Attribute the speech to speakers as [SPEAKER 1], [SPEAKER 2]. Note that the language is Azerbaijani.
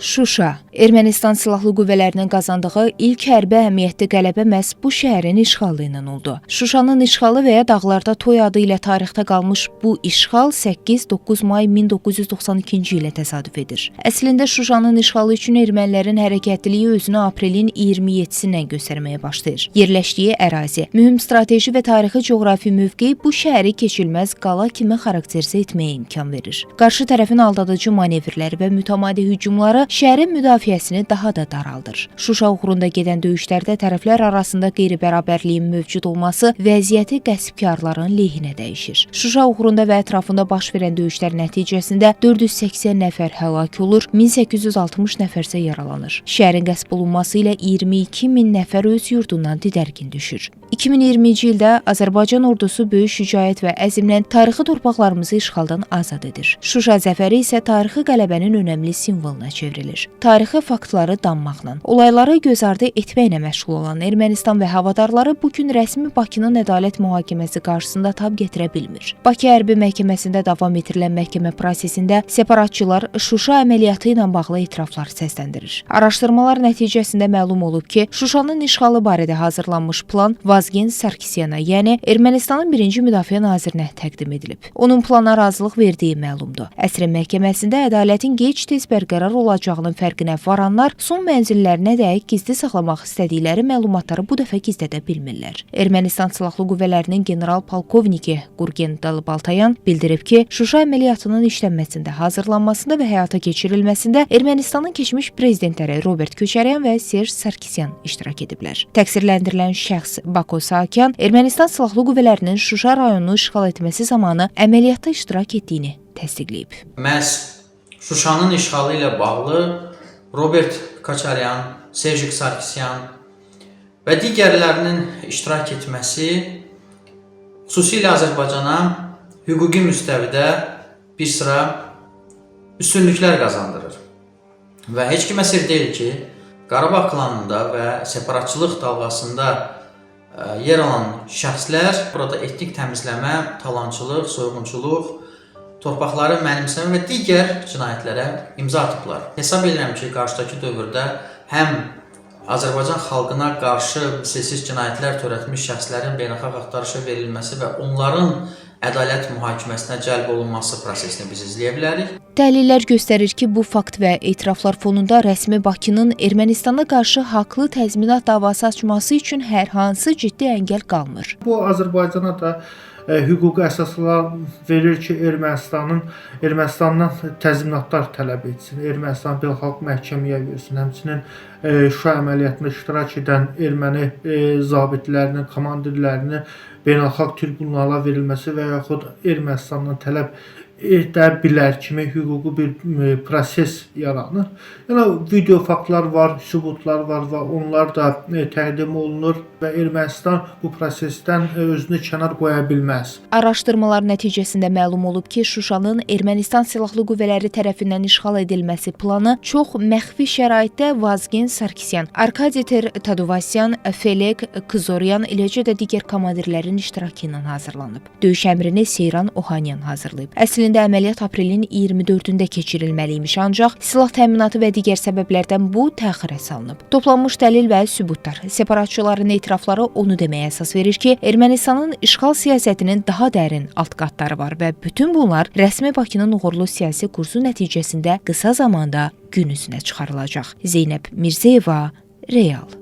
[SPEAKER 1] Şuşa. Ermənistan Silahlı Qüvvələrinin qazandığı ilk hərbi əhəmiyyətli qələbə məhz bu şəhərin işğalı ilə oldu. Şuşanın işğalı və ya dağlarda toy adı ilə tarixdə qalmış bu işğal 8-9 may 1992-ci ilə təsadüf edir. Əslində Şuşanın işğalı üçün ermənilərin hərəkətliliyi özünü aprelin 27-sindən göstərməyə başlayır. Yerləşdiyi ərazi, mühüm strateji və tarixi coğrafi mövqeyi bu şəhəri keçilməz qala kimi xarakterizə etməyə imkan verir. Qarşı tərəfin aldadıcı manevrləri və mütəmadi hücumları şəhərin müdafiəsini daha da daraldır. Şuşa uğrunda gedən döyüşlərdə tərəflər arasında qeyri-bərabərliyin mövcud olması vəziyyəti qəsbkarların lehinə dəyişir. Şuşa uğrunda və ətrafında baş verən döyüşlər nəticəsində 480 nəfər həlak olur, 1860 nəfərsə yaralanır. Şəhərin qəsb olunması ilə 22 min nəfər öz yurdundan didərgin düşür. 2020-ci ildə Azərbaycan ordusu böyük şücaət və əzmlə tarixi torpaqlarımızı işğaldan azad edir. Şuşa zəfəri isə tarixi qələbənin önəmli simvoluna çevrilir. Tarixi faktları danmaqla, olayları göz ardı etməklə məşğul olan Ermənistan və havadarları bugün rəsmi Bakının ədalət mühakiməsi qarşısında tab gətirə bilmir. Bakı Hərbi Məhkəməsində davam etdirilən məhkəmə prosesində separatçılar Şuşa əməliyyatı ilə bağlı etiraflar səsləndirir. Araşdırmalar nəticəsində məlum olub ki, Şuşanın işğalı barədə hazırlanmış plan Vazgen Sarkisyana, yəni Ermənistanın birinci müdafiə nazirinə təqdim edilib. Onun plana razılıq verdiyi məlumdur. Əsrin məhkəməsində ədalətin gec-tez bərqərar olacağının fərqinə varanlar son mənzillərinə dəyik gizli saxlamaq istədikləri məlumatları bu dəfə gizlədə bilmirlər. Ermənistan Silahlı Qüvvələrinin general-polkovniki Qurgen Dalbaltayan bildirib ki, Şuşa əməliyyatının işlənməsində, hazırlanmasında və həyata keçirilməsində Ermənistanın keçmiş prezidentləri Robert Köçəryan və Serj Sarkisyan iştirak ediblər. Təqsirləndirilən şəxs Bako Saakyan Ermənistan Silahlı Qüvvələrinin Şuşa rayonunu işğal etməsi zamanı əməliyyatda iştirak etdiyini təsdiqləyib.
[SPEAKER 2] Məhz Şuşanın işğalı ilə bağlı Robert Köçəryan, Serj Sarkisyan və digərlərinin iştirak etməsi xüsusilə Azərbaycana hüquqi müstəvidə bir sıra üstünlüklər qazandırır. Və heç kimə sir deyil ki, Qarabağ klanında və separatçılıq dalğasında yer alan şəxslər burada etnik təmizləmə, talançılıq, soyğunçuluq, torpaqları mənimsəmə və digər cinayətlərə imza atıblar. Hesab edirəm ki, qarşıdakı dövrdə həm Azərbaycan xalqına qarşı misilsiz cinayətlər törətmiş şəxslərin beynəlxalq axtarışa verilməsi və onların ədalət mühakiməsinə cəlb olunması prosesini biz izləyə bilərik.
[SPEAKER 1] Təhlillər göstərir ki, bu fakt və etiraflar fonunda rəsmi Bakının Ermənistana qarşı haqlı təzminat davası açması üçün hər hansı ciddi əngəl qalmır.
[SPEAKER 3] Bu Azərbaycana da hüquqi əsaslar verir ki, Ermənistandan təzminatlar tələb etsin, Ermənistan beynəlxalq məhkəməyə versin, həmçinin Şuşa əməliyyatında iştirak edən erməni zabitlərinin, komandirlərinin beynəlxalq tribunala verilməsi və yaxud Ermənistandan tələb edə bilər kimi hüquqi bir proses yaranır. Yəni video faktlar var, sübutlar var və onlar da təqdim olunur və Ermənistan bu prosesdən özünü kənar qoya bilməz.
[SPEAKER 1] Araşdırmalar nəticəsində məlum olub ki, Şuşanın Ermənistan Silahlı Qüvvələri tərəfindən işğal edilməsi planı çox məxfi şəraitdə Vazgen Sarkisyan, Arkadi Taduvasyan, Felek Kızoryan, eləcə də digər komandirlərin iştirakı ilə hazırlanıb. Döyüş əmrini Seyran Ohanyan hazırlayıb. Əslində əməliyyat aprelin 24-də keçirilməliymiş, ancaq silah təminatı və digər səbəblərdən bu təxirə salınıb. Toplanmış dəlil və sübutlar, separatçıların etirafları onu deməyə əsas verir ki, Ermənistanın işğal siyasətinin daha dərin alt qatları var və bütün bunlar rəsmi Bakının uğurlu siyasi kursu nəticəsində qısa zamanda gün üzünə çıxarılacaq. Zeynəb Mirzəyeva, Real.